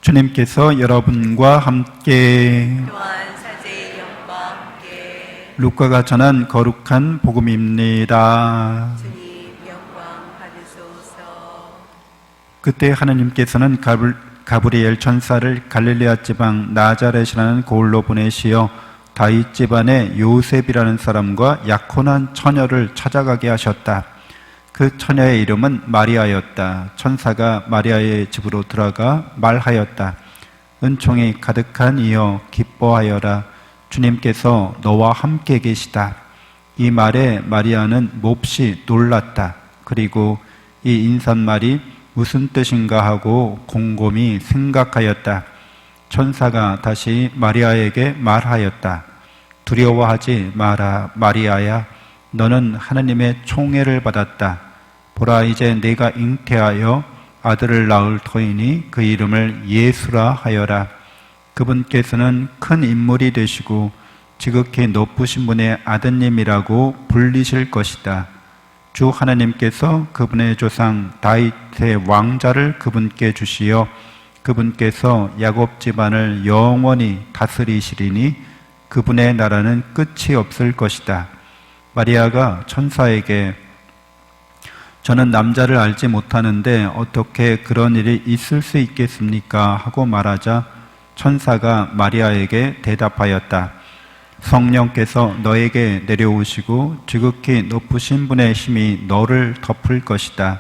주님께서 여러분과 함께 또한 사제의 영과 함께 루카가 전한 거룩한 복음입니다. 주님 영광 받으소서. 그때 하느님께서는 가브리엘 천사를 갈릴레아 지방 나자렛이라는 고을로 보내시어 다윗 집안의 요셉이라는 사람과 약혼한 처녀를 찾아가게 하셨다. 그 처녀의 이름은 마리아였다. 천사가 마리아의 집으로 들어가 말하였다. 은총이 가득한 이여 기뻐하여라. 주님께서 너와 함께 계시다. 이 말에 마리아는 몹시 놀랐다. 그리고 이 인사말이 무슨 뜻인가 하고 곰곰이 생각하였다. 천사가 다시 마리아에게 말하였다. 두려워하지 마라, 마리아야. 너는 하느님의 총애를 받았다. 보라, 이제 내가 잉태하여 아들을 낳을 터이니 그 이름을 예수라 하여라. 그분께서는 큰 인물이 되시고 지극히 높으신 분의 아드님이라고 불리실 것이다. 주 하나님께서 그분의 조상 다윗의 왕자를 그분께 주시어 그분께서 야곱 집안을 영원히 다스리시리니 그분의 나라는 끝이 없을 것이다. 마리아가 천사에게 저는 남자를 알지 못하는데 어떻게 그런 일이 있을 수 있겠습니까? 하고 말하자 천사가 마리아에게 대답하였다. 성령께서 너에게 내려오시고 지극히 높으신 분의 힘이 너를 덮을 것이다.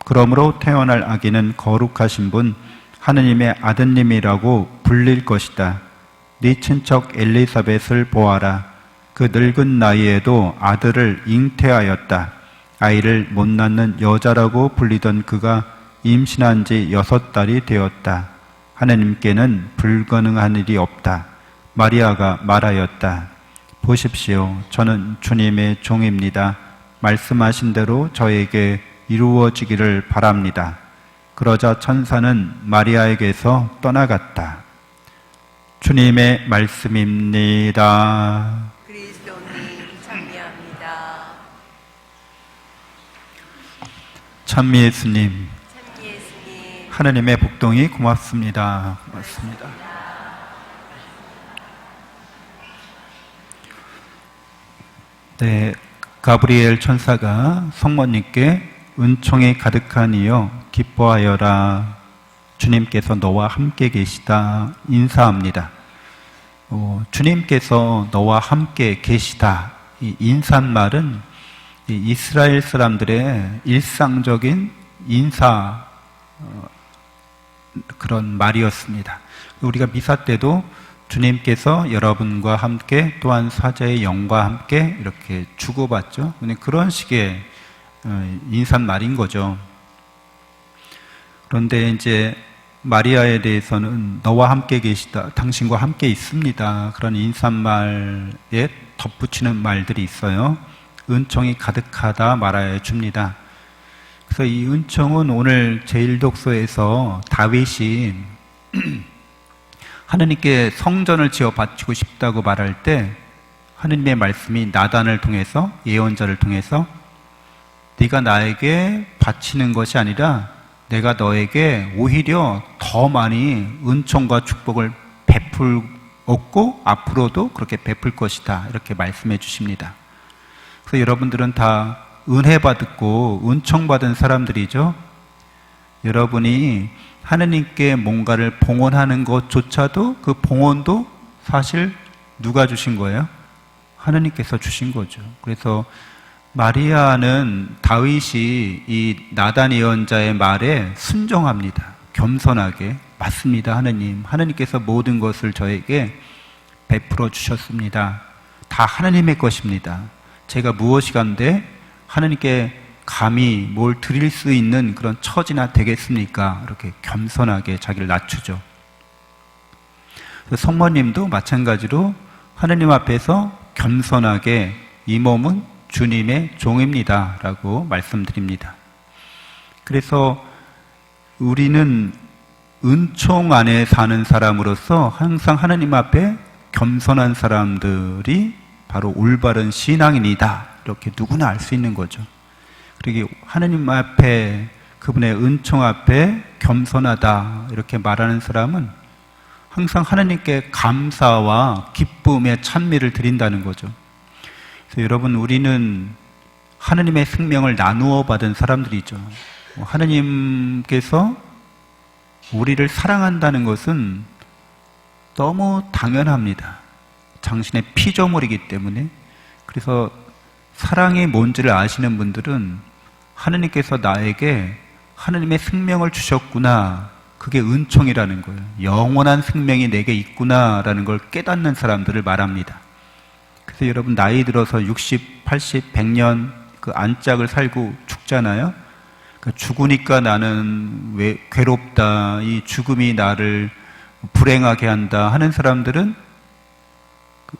그러므로 태어날 아기는 거룩하신 분, 하느님의 아드님이라고 불릴 것이다. 네 친척 엘리사벳을 보아라. 그 늙은 나이에도 아들을 잉태하였다. 아이를 못 낳는 여자라고 불리던 그가 임신한 지 6달이 되었다. 하느님께는 불가능한 일이 없다. 마리아가 말하였다. 보십시오. 저는 주님의 종입니다. 말씀하신 대로 저에게 이루어지기를 바랍니다. 그러자 천사는 마리아에게서 떠나갔다. 주님의 말씀입니다. 그리스도님 찬미합니다. 찬미 예수님, 찬미 예수님. 하느님의 복동이 고맙습니다. 고맙습니다. 네, 가브리엘 천사가 성모님께 은총이 가득하니여 기뻐하여라. 주님께서 너와 함께 계시다. 인사합니다. 주님께서 너와 함께 계시다. 이 인사말은 이스라엘 사람들의 일상적인 인사 그런 말이었습니다. 우리가 미사 때도 주님께서 여러분과 함께 또한 사제의 영과 함께 이렇게 주고받죠. 그런 식의 인사말인 거죠. 그런데 이제 마리아에 대해서는 너와 함께 계시다, 당신과 함께 있습니다. 그런 인사말에 덧붙이는 말들이 있어요. 은총이 가득하다 말하여 줍니다. 그래서 이 은총은 오늘 제1독서에서 다윗이 하느님께 성전을 지어 바치고 싶다고 말할 때 하느님의 말씀이 나단을 통해서, 예언자를 통해서 네가 나에게 바치는 것이 아니라 내가 너에게 오히려 더 많이 은총과 축복을 베풀었고 앞으로도 그렇게 베풀 것이다, 이렇게 말씀해 주십니다. 그래서 여러분들은 다 은혜 받고 은총 받은 사람들이죠. 여러분이 하느님께 뭔가를 봉헌하는 것조차도 그 봉헌도 사실 누가 주신 거예요? 하느님께서 주신 거죠. 그래서 마리아는 다윗이 이 나단 예언자의 말에 순종합니다. 겸손하게 맞습니다. 하느님, 하느님께서 모든 것을 저에게 베풀어 주셨습니다. 다 하느님의 것입니다. 제가 무엇이간데 하느님께 감히 뭘 드릴 수 있는 그런 처지나 되겠습니까? 이렇게 겸손하게 자기를 낮추죠. 성모님도 마찬가지로 하느님 앞에서 겸손하게 이 몸은 주님의 종입니다 라고 말씀드립니다. 그래서 우리는 은총 안에 사는 사람으로서 항상 하느님 앞에 겸손한 사람들이 바로 올바른 신앙인이다, 이렇게 누구나 알 수 있는 거죠. 그리고 하느님 앞에 그 그분의 은총 앞에 겸손하다 이렇게 말하는 사람은 항상 하나님께 감사와 기쁨의 찬미를 드린다는 거죠. 그래서 여러분, 우리는 하나님의 생명을 나누어 받은 사람들이죠. 하나님께서 우리를 사랑한다는 것은 너무 당연합니다. 당신의 피조물이기 때문에. 그래서 사랑이 뭔지를 아시는 분들은 하나님께서 나에게 하나님의 생명을 주셨구나, 그게 은총이라는 거예요. 영원한 생명이 내게 있구나라는 걸 깨닫는 사람들을 말합니다. 그래서 여러분, 나이 들어서 60, 80, 100년 그 안짝을 살고 죽잖아요. 죽으니까 나는 왜 괴롭다, 이 죽음이 나를 불행하게 한다 하는 사람들은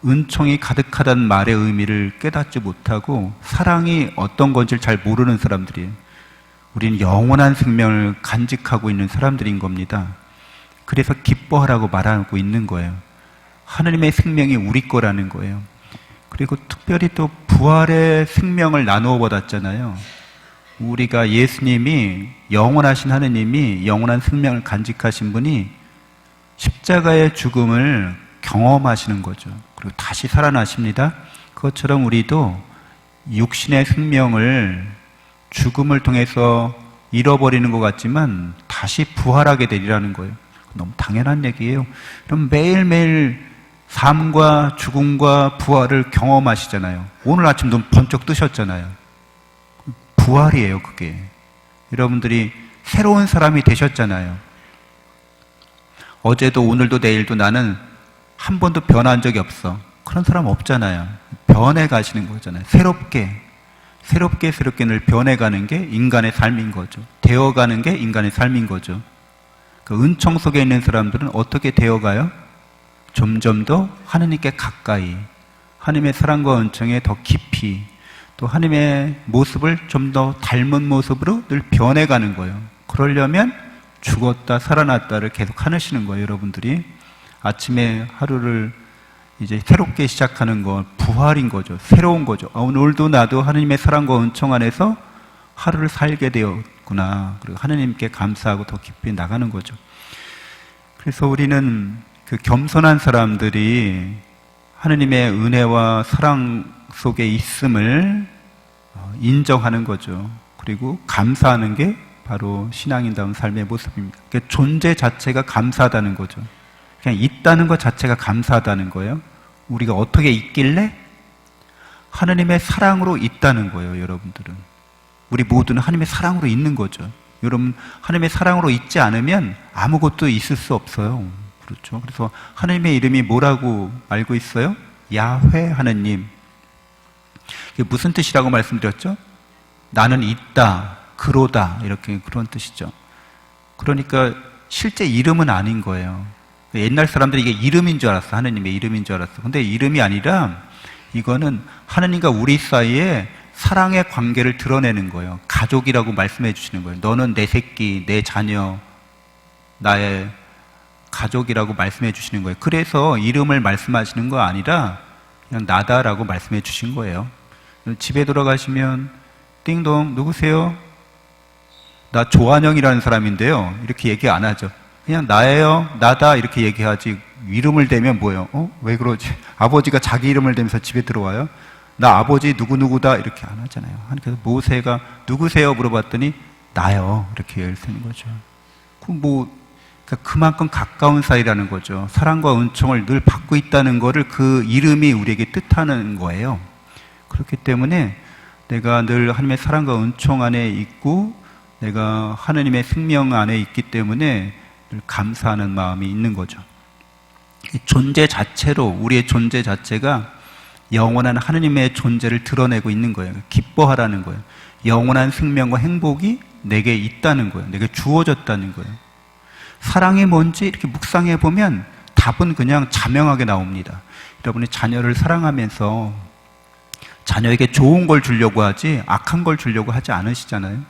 은총이 가득하다는 말의 의미를 깨닫지 못하고 사랑이 어떤 건지를 잘 모르는 사람들이에요. 우리는 영원한 생명을 간직하고 있는 사람들인 겁니다. 그래서 기뻐하라고 말하고 있는 거예요. 하나님의 생명이 우리 거라는 거예요. 그리고 특별히 또 부활의 생명을 나누어 받았잖아요. 우리가 예수님이, 영원하신 하느님이 영원한 생명을 간직하신 분이 십자가의 죽음을 경험하시는 거죠. 그리고 다시 살아나십니다. 그것처럼 우리도 육신의 생명을 죽음을 통해서 잃어버리는 것 같지만 다시 부활하게 되리라는 거예요. 너무 당연한 얘기예요. 그럼 매일매일 삶과 죽음과 부활을 경험하시잖아요. 오늘 아침 눈 번쩍 뜨셨잖아요. 부활이에요, 그게. 여러분들이 새로운 사람이 되셨잖아요. 어제도 오늘도 내일도 나는 한 번도 변한 적이 없어. 그런 사람 없잖아요. 변해가시는 거잖아요. 새롭게 늘 변해가는 게 인간의 삶인 거죠. 되어가는 게 인간의 삶인 거죠. 그 은총 속에 있는 사람들은 어떻게 되어가요? 점점 더 하느님께 가까이, 하나님의 사랑과 은총에 더 깊이, 또 하나님의 모습을 좀 더 닮은 모습으로 늘 변해가는 거예요. 그러려면 죽었다 살아났다를 계속 하시는 거예요. 여러분들이 아침에 하루를 이제 새롭게 시작하는 건 부활인 거죠. 새로운 거죠. 오늘도 나도 하나님의 사랑과 은총 안에서 하루를 살게 되었구나. 그리고 하나님께 감사하고 더 깊이 나가는 거죠. 그래서 우리는 그 겸손한 사람들이 하나님의 은혜와 사랑 속에 있음을 인정하는 거죠. 그리고 감사하는 게 바로 신앙인다운 삶의 모습입니다. 그러니까 존재 자체가 감사하다는 거죠. 그냥 있다는 것 자체가 감사하다는 거예요. 우리가 어떻게 있길래? 하나님의 사랑으로 있다는 거예요, 여러분들은. 우리 모두는 하나님의 사랑으로 있는 거죠. 여러분, 하나님의 사랑으로 있지 않으면 아무것도 있을 수 없어요. 그렇죠. 그래서 하나님의 이름이 뭐라고 알고 있어요? 야훼 하나님. 이게 무슨 뜻이라고 말씀드렸죠? 나는 있다, 그로다, 이렇게 그런 뜻이죠. 그러니까 실제 이름은 아닌 거예요. 옛날 사람들이 이게 이름인 줄 알았어. 하나님의 이름인 줄 알았어. 근데 이름이 아니라 이거는 하나님과 우리 사이에 사랑의 관계를 드러내는 거예요. 가족이라고 말씀해 주시는 거예요. 너는 내 새끼, 내 자녀, 나의 가족이라고 말씀해 주시는 거예요. 그래서 이름을 말씀하시는 거 아니라 그냥 나다라고 말씀해 주신 거예요. 집에 돌아가시면 띵동, 누구세요? 나 조한영이라는 사람인데요. 이렇게 얘기 안 하죠. 그냥 나예요, 나다 이렇게 얘기하지. 이름을 대면 뭐예요? 왜 그러지? 아버지가 자기 이름을 대면서 집에 들어와요? 나 아버지 누구누구다 이렇게 안 하잖아요. 그래서 모세가 누구세요? 물어봤더니 나요 이렇게 얘기를 쓰는 거죠. 그만큼 가까운 사이라는 거죠. 사랑과 은총을 늘 받고 있다는 거를 그 이름이 우리에게 뜻하는 거예요. 그렇기 때문에 내가 늘 하나님의 사랑과 은총 안에 있고 내가 하나님의 생명 안에 있기 때문에 늘 감사하는 마음이 있는 거죠. 존재 자체로, 우리의 존재 자체가 영원한 하나님의 존재를 드러내고 있는 거예요. 기뻐하라는 거예요. 영원한 생명과 행복이 내게 있다는 거예요. 내게 주어졌다는 거예요. 사랑이 뭔지 이렇게 묵상해 보면 답은 그냥 자명하게 나옵니다. 여러분이 자녀를 사랑하면서 자녀에게 좋은 걸 주려고 하지 악한 걸 주려고 하지 않으시잖아요.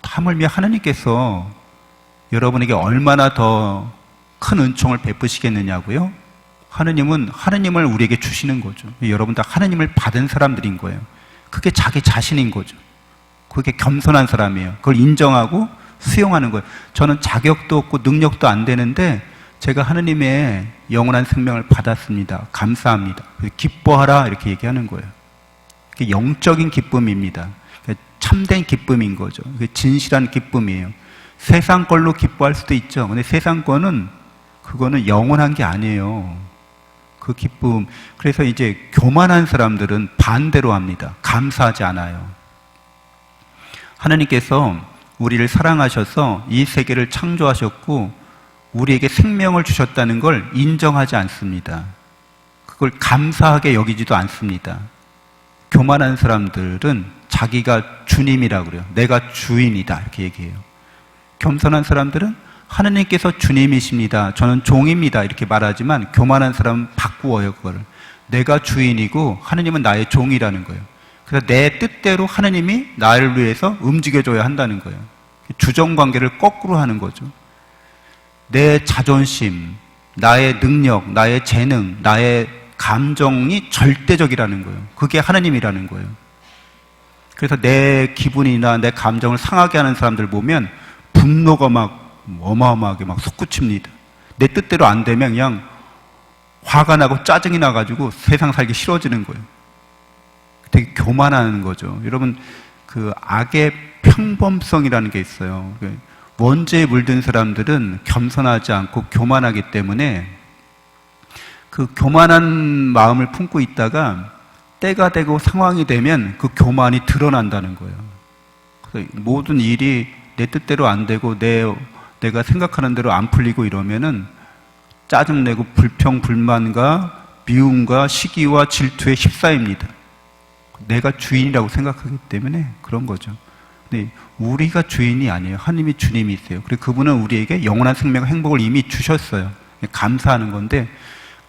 하물며 하나님께서 여러분에게 얼마나 더 큰 은총을 베푸시겠느냐고요? 하나님은 하나님을 우리에게 주시는 거죠. 여러분 다 하나님을 받은 사람들인 거예요. 그게 자기 자신인 거죠. 그게 겸손한 사람이에요. 그걸 인정하고 수용하는 거예요. 저는 자격도 없고 능력도 안 되는데 제가 하느님의 영원한 생명을 받았습니다. 감사합니다. 기뻐하라 이렇게 얘기하는 거예요. 그게 영적인 기쁨입니다. 참된 기쁨인 거죠. 그게 진실한 기쁨이에요. 세상 걸로 기뻐할 수도 있죠. 근데 세상 거는 그거는 영원한 게 아니에요. 그 기쁨. 그래서 이제 교만한 사람들은 반대로 합니다. 감사하지 않아요. 하나님께서 우리를 사랑하셔서 이 세계를 창조하셨고 우리에게 생명을 주셨다는 걸 인정하지 않습니다. 그걸 감사하게 여기지도 않습니다. 교만한 사람들은 자기가 주님이라고 그래요. 내가 주인이다 이렇게 얘기해요. 겸손한 사람들은 하느님께서 주님이십니다. 저는 종입니다. 이렇게 말하지만 교만한 사람은 바꾸어요. 그거를. 내가 주인이고 하느님은 나의 종이라는 거예요. 그래서 내 뜻대로 하느님이 나를 위해서 움직여줘야 한다는 거예요. 주정관계를 거꾸로 하는 거죠. 내 자존심, 나의 능력, 나의 재능, 나의 감정이 절대적이라는 거예요. 그게 하느님이라는 거예요. 그래서 내 기분이나 내 감정을 상하게 하는 사람들 보면 분노가 막 어마어마하게 막 솟구칩니다. 내 뜻대로 안 되면 그냥 화가 나고 짜증이 나가지고 세상 살기 싫어지는 거예요. 되게 교만하는 거죠. 여러분, 그 악의 평범성이라는 게 있어요. 원죄에 물든 사람들은 겸손하지 않고 교만하기 때문에 그 교만한 마음을 품고 있다가 때가 되고 상황이 되면 그 교만이 드러난다는 거예요. 그래서 모든 일이 내 뜻대로 안 되고 내가 생각하는 대로 안 풀리고 이러면은 짜증내고 불평, 불만과 미움과 시기와 질투에 휩싸입니다. 내가 주인이라고 생각하기 때문에 그런 거죠. 근데 우리가 주인이 아니에요. 하나님이 주님이세요. 그리고 그분은 우리에게 영원한 생명과 행복을 이미 주셨어요. 감사하는 건데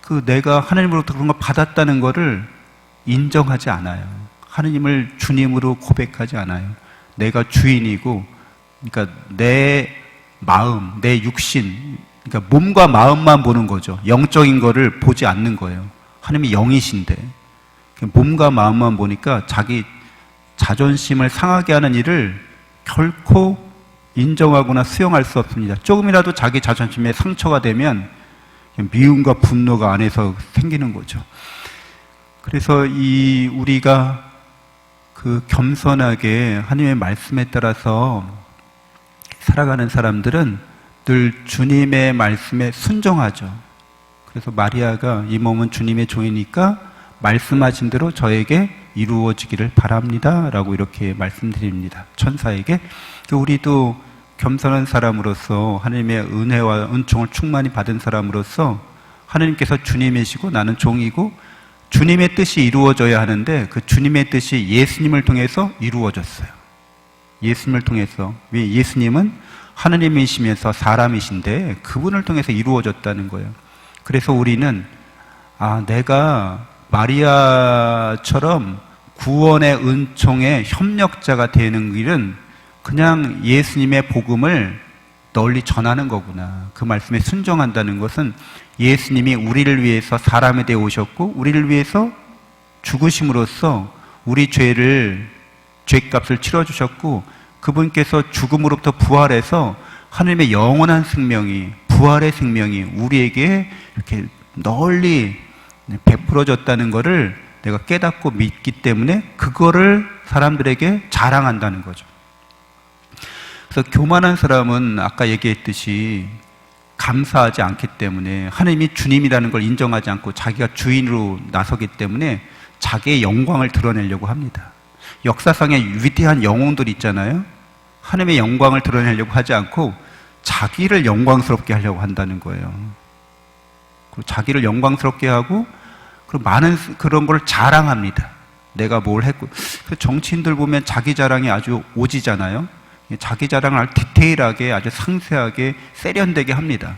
그 내가 하나님으로부터 그런 걸 받았다는 거를 인정하지 않아요. 하나님을 주님으로 고백하지 않아요. 내가 주인이고, 그러니까 내 마음, 내 육신, 그러니까 몸과 마음만 보는 거죠. 영적인 거를 보지 않는 거예요. 하나님이 영이신데 몸과 마음만 보니까 자기 자존심을 상하게 하는 일을 결코 인정하거나 수용할 수 없습니다. 조금이라도 자기 자존심에 상처가 되면 미움과 분노가 안에서 생기는 거죠. 그래서 우리가 그 겸손하게 하나님의 말씀에 따라서 살아가는 사람들은 늘 주님의 말씀에 순종하죠. 그래서 마리아가 이 몸은 주님의 종이니까 말씀하신 대로 저에게 이루어지기를 바랍니다 라고 이렇게 말씀드립니다. 천사에게. 우리도 겸손한 사람으로서 하나님의 은혜와 은총을 충만히 받은 사람으로서 하나님께서 주님이시고 나는 종이고 주님의 뜻이 이루어져야 하는데 그 주님의 뜻이 예수님을 통해서 이루어졌어요. 예수님을 통해서. 왜? 예수님은 하나님이시면서 사람이신데 그분을 통해서 이루어졌다는 거예요. 그래서 우리는 내가 마리아처럼 구원의 은총의 협력자가 되는 길은 그냥 예수님의 복음을 널리 전하는 거구나. 그 말씀에 순종한다는 것은 예수님이 우리를 위해서 사람이 되어 오셨고 우리를 위해서 죽으심으로써 우리 죄값을 치러주셨고 그분께서 죽음으로부터 부활해서 하나님의 영원한 생명이, 부활의 생명이 우리에게 이렇게 널리 베풀어졌다는 것을 내가 깨닫고 믿기 때문에 그거를 사람들에게 자랑한다는 거죠. 그래서 교만한 사람은 아까 얘기했듯이 감사하지 않기 때문에 하나님이 주님이라는 걸 인정하지 않고 자기가 주인으로 나서기 때문에 자기의 영광을 드러내려고 합니다. 역사상에 위대한 영웅들 있잖아요. 하나님의 영광을 드러내려고 하지 않고 자기를 영광스럽게 하려고 한다는 거예요. 자기를 영광스럽게 하고 그리고 많은 그런 걸 자랑합니다. 내가 뭘 했고. 정치인들 보면 자기 자랑이 아주 오지잖아요. 자기 자랑을 아주 디테일하게 아주 상세하게 세련되게 합니다.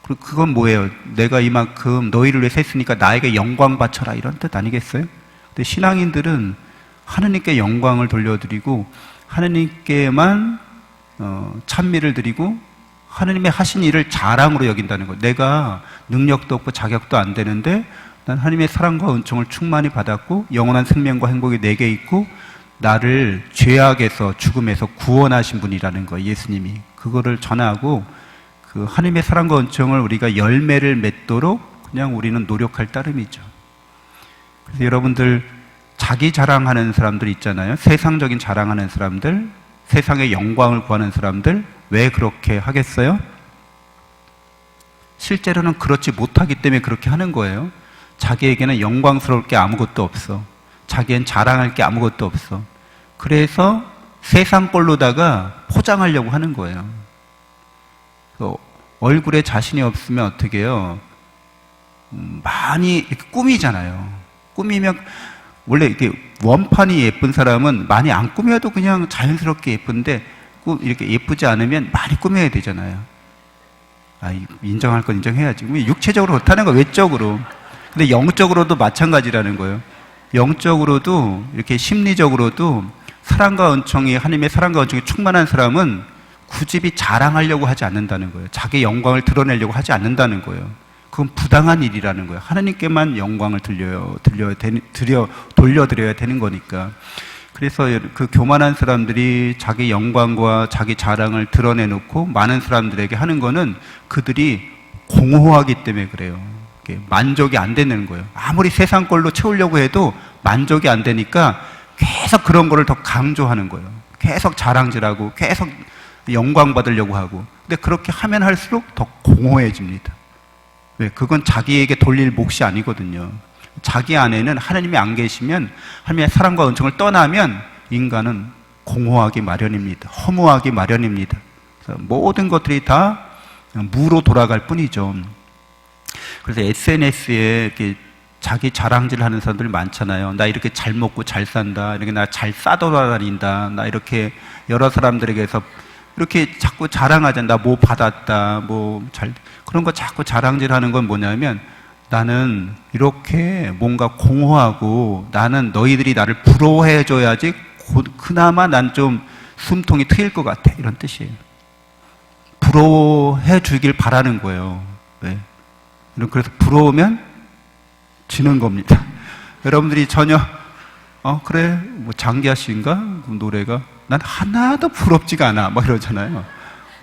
그리고 그건 뭐예요? 내가 이만큼 너희를 위해서 했으니까 나에게 영광 바쳐라 이런 뜻 아니겠어요? 근데 신앙인들은 하느님께 영광을 돌려드리고 하느님께만 찬미를 드리고 하느님의 하신 일을 자랑으로 여긴다는 거예요. 내가 능력도 없고 자격도 안 되는데 난 하나님의 사랑과 은총을 충만히 받았고 영원한 생명과 행복이 내게 있고 나를 죄악에서 죽음에서 구원하신 분이라는 거, 예수님이. 그거를 전하고 그 하나님의 사랑과 은총을 우리가 열매를 맺도록 그냥 우리는 노력할 따름이죠. 그래서 여러분들 자기 자랑하는 사람들 있잖아요. 세상적인 자랑하는 사람들, 세상의 영광을 구하는 사람들, 왜 그렇게 하겠어요? 실제로는 그렇지 못하기 때문에 그렇게 하는 거예요. 자기에게는 영광스러울 게 아무것도 없어. 자기엔 자랑할 게 아무것도 없어. 그래서 세상 걸로다가 포장하려고 하는 거예요. 얼굴에 자신이 없으면 어떻게 해요? 많이 이렇게 꾸미잖아요. 꾸미면 원래 이렇게 원판이 예쁜 사람은 많이 안 꾸며도 그냥 자연스럽게 예쁜데 이렇게 예쁘지 않으면 많이 꾸며야 되잖아요. 인정할 건 인정해야지. 육체적으로 그렇다는 거, 외적으로. 근데 영적으로도 마찬가지라는 거예요. 영적으로도 이렇게 심리적으로도 사랑과 은총이, 하나님의 사랑과 은총이 충만한 사람은 굳이 자랑하려고 하지 않는다는 거예요. 자기 영광을 드러내려고 하지 않는다는 거예요. 그건 부당한 일이라는 거예요. 하나님께만 영광을 돌려드려야 되는 거니까. 그래서 그 교만한 사람들이 자기 영광과 자기 자랑을 드러내놓고 많은 사람들에게 하는 거는 그들이 공허하기 때문에 그래요. 만족이 안 되는 거예요. 아무리 세상 걸로 채우려고 해도 만족이 안 되니까 계속 그런 거를 더 강조하는 거예요. 계속 자랑질하고 계속 영광 받으려고 하고. 근데 그렇게 하면 할수록 더 공허해집니다. 왜? 그건 자기에게 돌릴 몫이 아니거든요. 자기 안에는 하나님이 안 계시면, 하나님의 사랑과 은총을 떠나면 인간은 공허하기 마련입니다. 허무하기 마련입니다. 그래서 모든 것들이 다 무로 돌아갈 뿐이죠. 그래서 SNS에 이렇게 자기 자랑질 하는 사람들이 많잖아요. 나 이렇게 잘 먹고 잘 산다. 이렇게 나 잘 싸돌아다닌다. 나 이렇게 여러 사람들에게서 이렇게 자꾸 자랑하잖아. 나 뭐 받았다. 그런 거 자꾸 자랑질 하는 건 뭐냐면, 나는 이렇게 뭔가 공허하고 나는 너희들이 나를 부러워해줘야지 그나마 난 좀 숨통이 트일 것 같아. 이런 뜻이에요. 부러워해 주길 바라는 거예요. 왜? 그래서 부러우면 지는 겁니다. 여러분들이 전혀 그래 장기하 씨인가? 노래가 난 하나도 부럽지가 않아 막 이러잖아요.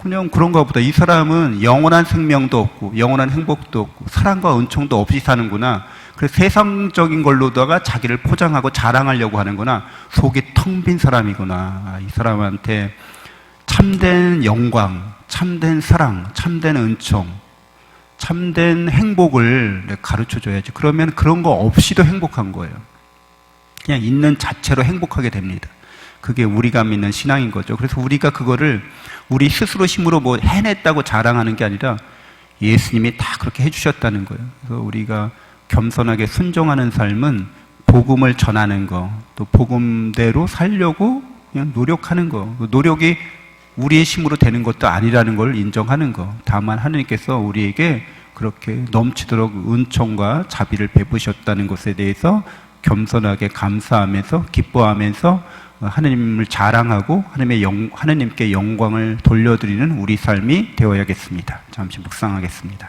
그냥 그런가 보다. 이 사람은 영원한 생명도 없고 영원한 행복도 없고 사랑과 은총도 없이 사는구나. 그래서 세상적인 걸로다가 자기를 포장하고 자랑하려고 하는구나. 속이 텅 빈 사람이구나. 이 사람한테 참된 영광, 참된 사랑, 참된 은총, 참된 행복을 가르쳐줘야지. 그러면 그런 거 없이도 행복한 거예요. 그냥 있는 자체로 행복하게 됩니다. 그게 우리가 믿는 신앙인 거죠. 그래서 우리가 그거를 우리 스스로 힘으로 뭐 해냈다고 자랑하는 게 아니라 예수님이 다 그렇게 해주셨다는 거예요. 그래서 우리가 겸손하게 순종하는 삶은 복음을 전하는 거, 또 복음대로 살려고 그냥 노력하는 거. 노력이 우리의 힘으로 되는 것도 아니라는 걸 인정하는 거. 다만 하나님께서 우리에게 그렇게 넘치도록 은총과 자비를 베푸셨다는 것에 대해서 겸손하게 감사하면서 기뻐하면서 하나님을 자랑하고 하나님께 영광을 돌려드리는 우리 삶이 되어야겠습니다. 잠시 묵상하겠습니다.